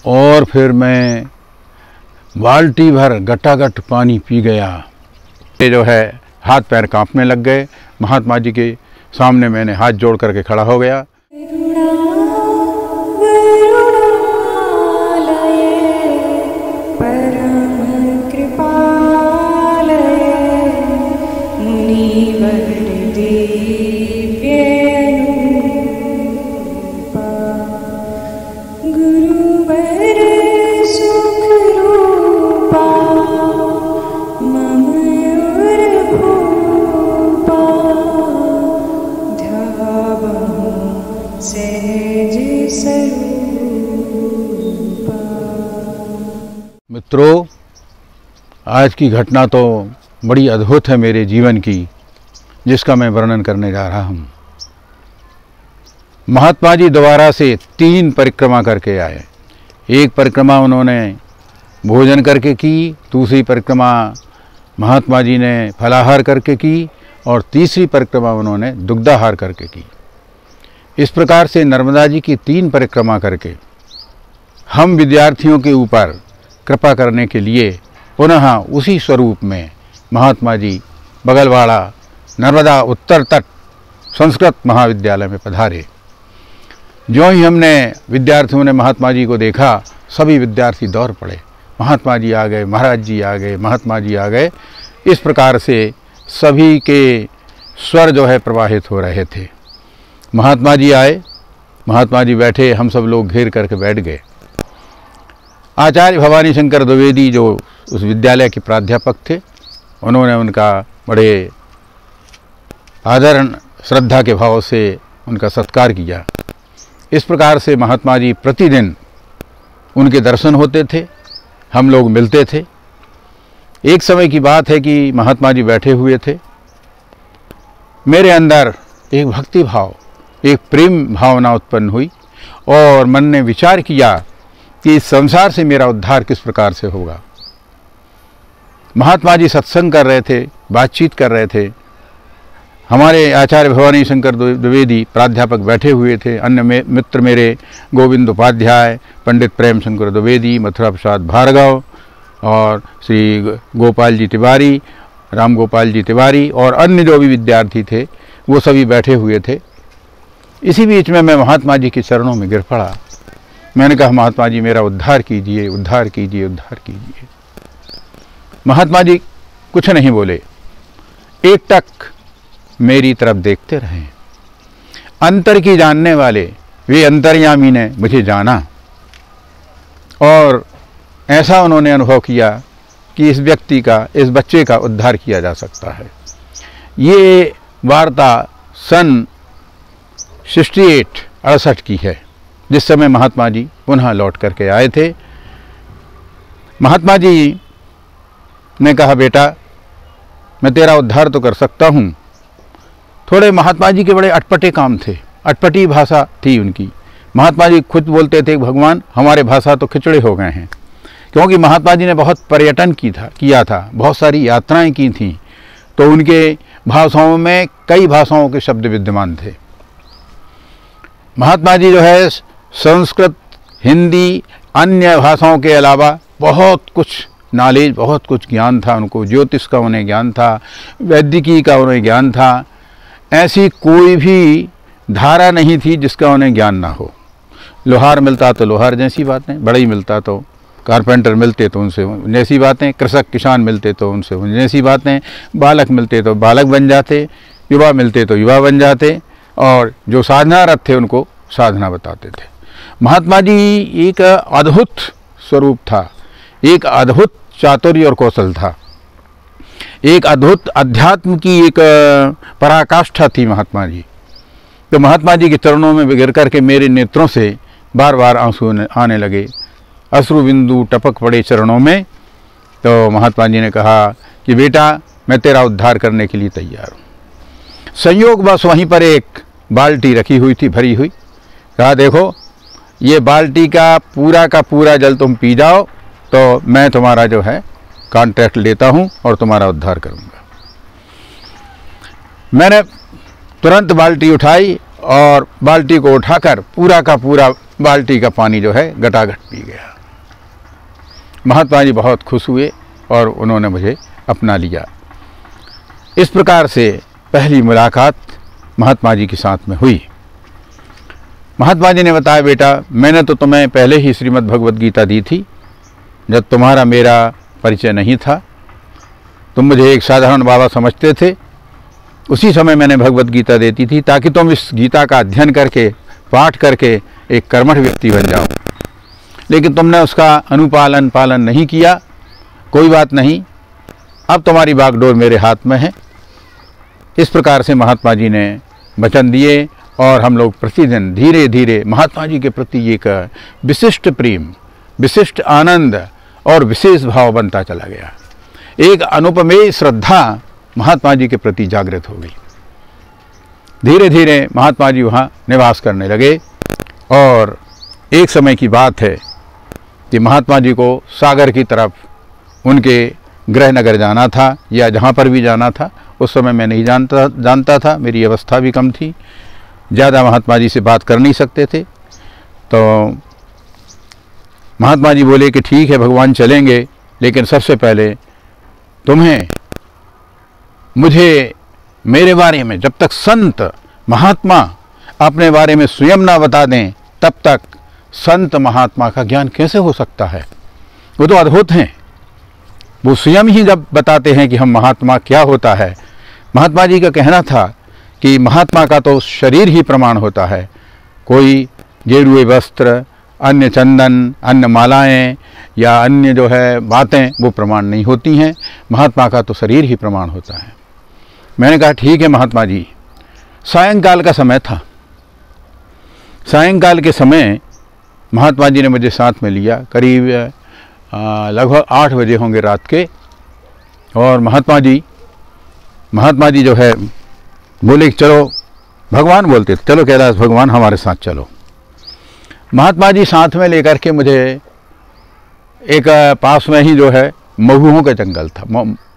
और फिर मैं बाल्टी भर गटागट पानी पी गया। ये जो है हाथ पैर कांपने लग गए। महात्मा जी के सामने मैंने हाथ जोड़ करके खड़ा हो गया। मित्रों, आज की घटना तो बड़ी अद्भुत है मेरे जीवन की, जिसका मैं वर्णन करने जा रहा हूँ। महात्मा जी दोबारा से 3 परिक्रमा करके आए। एक परिक्रमा उन्होंने भोजन करके की, दूसरी परिक्रमा महात्मा जी ने फलाहार करके की और तीसरी परिक्रमा उन्होंने दुग्धाहार करके की। इस प्रकार से नर्मदा जी की 3 परिक्रमा करके हम विद्यार्थियों के ऊपर कृपा करने के लिए पुनः उसी स्वरूप में महात्मा जी बगलवाड़ा नर्मदा उत्तर तट संस्कृत महाविद्यालय में पधारे। जो ही हमने विद्यार्थियों ने महात्मा जी को देखा, सभी विद्यार्थी दौड़ पड़े। महात्मा जी आ गए, महाराज जी आ गए, महात्मा जी आ गए। इस प्रकार से सभी के स्वर जो है प्रवाहित हो रहे थे। महात्मा जी आए, महात्मा जी बैठे, हम सब लोग घेर करके बैठ गए। आचार्य भवानी शंकर द्विवेदी जो उस विद्यालय के प्राध्यापक थे, उन्होंने उनका बड़े आदर श्रद्धा के भाव से उनका सत्कार किया। इस प्रकार से महात्मा जी प्रतिदिन उनके दर्शन होते थे, हम लोग मिलते थे। एक समय की बात है कि महात्मा जी बैठे हुए थे, मेरे अंदर एक भक्ति भाव, एक प्रेम भावना उत्पन्न हुई और मन ने विचार किया कि इस संसार से मेरा उद्धार किस प्रकार से होगा। महात्मा जी सत्संग कर रहे थे, बातचीत कर रहे थे। हमारे आचार्य भवानी शंकर द्विवेदी प्राध्यापक बैठे हुए थे। अन्य मित्र मेरे गोविंद उपाध्याय, पंडित प्रेम शंकर द्विवेदी, मथुरा प्रसाद भार्गव और श्री गोपाल जी तिवारी, राम गोपाल जी तिवारी और अन्य जो भी विद्यार्थी थे, वो सभी बैठे हुए थे। इसी बीच में मैं महात्मा जी के चरणों में गिर पड़ा। मैंने कहा, महात्मा जी मेरा उद्धार कीजिए, उद्धार कीजिए, उद्धार कीजिए। महात्मा जी कुछ नहीं बोले, एकटक मेरी तरफ देखते रहे। अंतर की जानने वाले वे अंतर्यामी ने मुझे जाना और ऐसा उन्होंने अनुभव किया कि इस व्यक्ति का, इस बच्चे का उद्धार किया जा सकता है। ये वार्ता सन 68 की है, जिस समय महात्मा जी पुनः लौट करके आए थे। महात्मा जी ने कहा, बेटा मैं तेरा उद्धार तो कर सकता हूँ। थोड़े महात्मा जी के बड़े अटपटे काम थे, अटपटी भाषा थी उनकी। महात्मा जी खुद बोलते थे, भगवान हमारे भाषा तो खिचड़े हो गए हैं, क्योंकि महात्मा जी ने बहुत पर्यटन किया था, बहुत सारी यात्राएं की थीं, तो उनके भाषाओं में कई भाषाओं के शब्द विद्यमान थे। महात्मा जी जो है संस्कृत, हिंदी, अन्य भाषाओं के अलावा बहुत कुछ नॉलेज, बहुत कुछ ज्ञान था उनको। ज्योतिष का उन्हें ज्ञान था, वैदिकी का उन्हें ज्ञान था। ऐसी कोई भी धारा नहीं थी जिसका उन्हें ज्ञान ना हो। लोहार मिलता तो लोहार जैसी बातें, बढ़ई मिलता तो कारपेंटर मिलते तो उनसे जैसी बातें, कृषक किसान मिलते तो उनसे जैसी बातें, बालक मिलते तो बालक बन जाते, युवा मिलते तो युवा बन जाते, और जो साधनारत थे उनको साधना बताते थे। महात्मा जी एक अद्भुत स्वरूप था, एक अद्भुत चातुर्य और कौशल था, एक अद्भुत अध्यात्म की एक पराकाष्ठा थी महात्मा जी। तो महात्मा जी के चरणों में गिर करके मेरे नेत्रों से बार बार आंसू आने लगे, अश्रु बिंदु टपक पड़े चरणों में। तो महात्मा जी ने कहा कि बेटा मैं तेरा उद्धार करने के लिए तैयार हूँ। संयोग बस वहीं पर एक बाल्टी रखी हुई थी, भरी हुई। कहा, देखो ये बाल्टी का पूरा जल तुम पी जाओ तो मैं तुम्हारा जो है कॉन्ट्रैक्ट लेता हूँ और तुम्हारा उद्धार करूँगा। मैंने तुरंत बाल्टी उठाई और बाल्टी को उठाकर पूरा का पूरा बाल्टी का पानी जो है गटागट पी गया। महात्मा जी बहुत खुश हुए और उन्होंने मुझे अपना लिया। इस प्रकार से पहली मुलाकात महात्मा जी के साथ में हुई। महात्मा जी ने बताया, बेटा मैंने तो तुम्हें पहले ही श्रीमद् भगवद गीता दी थी, जब तुम्हारा मेरा परिचय नहीं था, तुम मुझे एक साधारण बाबा समझते थे। उसी समय मैंने भगवद गीता देती थी ताकि तुम इस गीता का अध्ययन करके, पाठ करके एक कर्मठ व्यक्ति बन जाओ, लेकिन तुमने उसका पालन नहीं किया। कोई बात नहीं, अब तुम्हारी बागडोर मेरे हाथ में है। इस प्रकार से महात्मा जी ने वचन दिए और हम लोग प्रतिदिन धीरे धीरे महात्मा जी के प्रति एक विशिष्ट प्रेम, विशिष्ट आनंद और विशेष भाव बनता चला गया। एक अनुपमेय श्रद्धा महात्मा जी के प्रति जागृत हो गई। धीरे धीरे महात्मा जी वहाँ निवास करने लगे और एक समय की बात है कि महात्मा जी को सागर की तरफ उनके गृह नगर जाना था, या जहाँ पर भी जाना था। उस समय मैं नहीं जानता था, मेरी अवस्था भी कम थी, ज़्यादा महात्मा जी से बात कर नहीं सकते थे। तो महात्मा जी बोले कि ठीक है भगवान चलेंगे, लेकिन सबसे पहले तुम्हें मुझे मेरे बारे में, जब तक संत महात्मा अपने बारे में स्वयं ना बता दें, तब तक संत महात्मा का ज्ञान कैसे हो सकता है। वो तो अद्भुत हैं, वो स्वयं ही जब बताते हैं कि हम महात्मा क्या होता है। महात्मा जी का कहना था कि महात्मा का तो शरीर ही प्रमाण होता है, कोई गेरुए वस्त्र, अन्य चंदन, अन्य मालाएं या अन्य जो है बातें वो प्रमाण नहीं होती हैं। महात्मा का तो शरीर ही प्रमाण होता है। मैंने कहा ठीक है महात्मा जी। सायंकाल का समय था। सायंकाल के समय महात्मा जी ने मुझे साथ में लिया, करीब लगभग 8 बजे होंगे रात के। और महात्मा जी जो है बोले चलो, भगवान बोलते थे, चलो कैलाश भगवान हमारे साथ चलो। महात्मा जी साथ में लेकर के मुझे एक पास में ही जो है महुओं का जंगल था,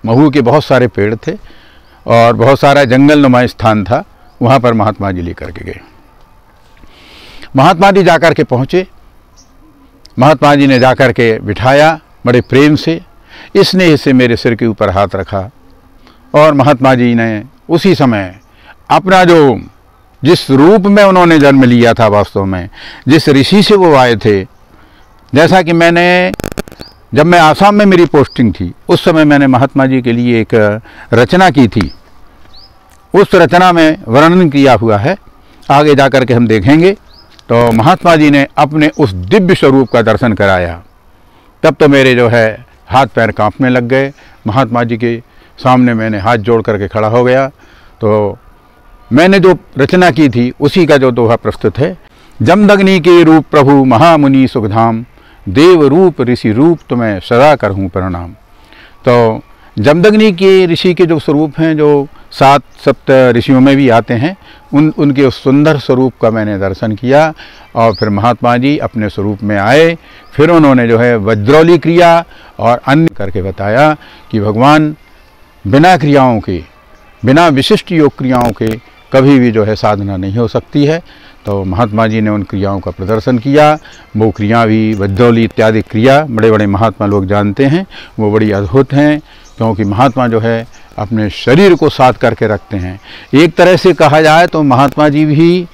महू के बहुत सारे पेड़ थे और बहुत सारा जंगल नुमा स्थान था, वहाँ पर महात्मा जी लेकर के गए। महात्मा जी जाकर के पहुँचे, महात्मा जी ने जाकर के बिठाया बड़े प्रेम से, स्नेह से मेरे सिर के ऊपर हाथ रखा और महात्मा जी ने उसी समय अपना जो जिस रूप में उन्होंने जन्म लिया था, वास्तव में जिस ऋषि से वो आए थे, जैसा कि जब मैं आसाम में मेरी पोस्टिंग थी उस समय मैंने महात्मा जी के लिए एक रचना की थी, उस रचना में वर्णन किया हुआ है, आगे जाकर के हम देखेंगे। तो महात्मा जी ने अपने उस दिव्य स्वरूप का दर्शन कराया, तब तो मेरे जो है हाथ पैर कांपने लग गए। महात्मा जी के सामने मैंने हाथ जोड़ करके खड़ा हो गया। तो मैंने जो रचना की थी उसी का जो दोहा प्रस्तुत है। जमदग्नि के रूप प्रभु महामुनि सुखधाम, देव रूप ऋषि रूप तुम्हें सदा करहूँ प्रणाम। तो जमदग्नि के ऋषि के जो स्वरूप हैं, जो 7 सप्त ऋषियों में भी आते हैं, उनके उस सुंदर स्वरूप का मैंने दर्शन किया। और फिर महात्मा जी अपने स्वरूप में आए। फिर उन्होंने जो है वज्रौली क्रिया और अन्य करके बताया कि भगवान बिना क्रियाओं के, बिना विशिष्ट योग क्रियाओं के कभी भी जो है साधना नहीं हो सकती है। तो महात्मा जी ने उन क्रियाओं का प्रदर्शन किया। वो क्रिया भी वज्रौली इत्यादि क्रिया बड़े बड़े महात्मा लोग जानते हैं, वो बड़ी अद्भुत हैं, क्योंकि महात्मा जो है अपने शरीर को साथ करके रखते हैं। एक तरह से कहा जाए तो महात्मा जी भी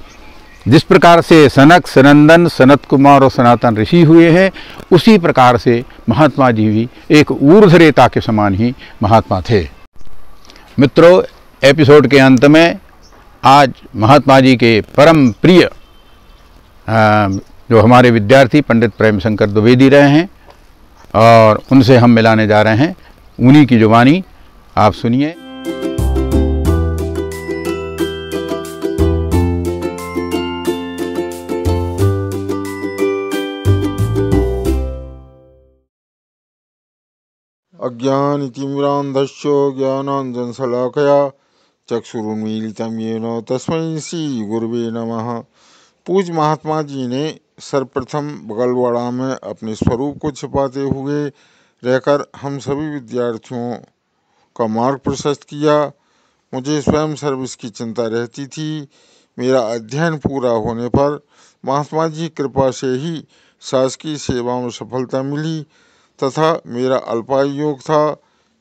जिस प्रकार से सनक, सनंदन, सनत कुमार और सनातन ऋषि हुए हैं, उसी प्रकार से महात्मा जी भी एक ऊर्ध्वरेता के समान ही महात्मा थे। मित्रों, एपिसोड के अंत में आज महात्मा जी के परम प्रिय जो हमारे विद्यार्थी पंडित प्रेम शंकर द्विवेदी रहे हैं, और उनसे हम मिलाने जा रहे हैं। उन्हीं की जुबानी आप सुनिए। अज्ञानतिमिरान्धस्य ज्ञानाञ्जनशलाकया चक्षुरुन्मीलितं येन तस्मै श्री गुरुवे नमः। पूज्य महात्मा जी ने सर्वप्रथम बगलवाड़ा में अपने स्वरूप को छिपाते हुए रहकर हम सभी विद्यार्थियों का मार्ग प्रशस्त किया। मुझे स्वयं सर्विस की चिंता रहती थी। मेरा अध्ययन पूरा होने पर महात्मा जी कृपा से ही शासकीय सेवा में सफलता मिली, तथा मेरा अल्पायु योग था।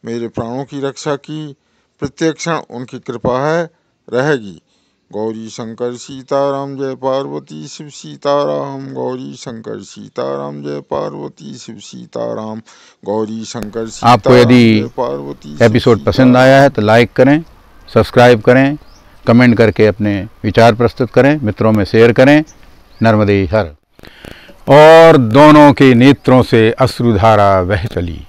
मेरे प्राणों की रक्षा की, प्रत्येक क्षण उनकी कृपा है, रहेगी। गौरी शंकर सीताराम जय पार्वती शिव सीताराम। गौरी शंकर सीताराम जय पार्वती शिव सीताराम। गौरी शंकर आपको यदि सीताराम जय पार्वती शिव एपिसोड पसंद सीताराम। आया है तो लाइक करें, सब्सक्राइब करें, कमेंट करके अपने विचार प्रस्तुत करें, मित्रों में शेयर करें। नर्मदे हर। और दोनों के नेत्रों से अश्रुधारा बह चली।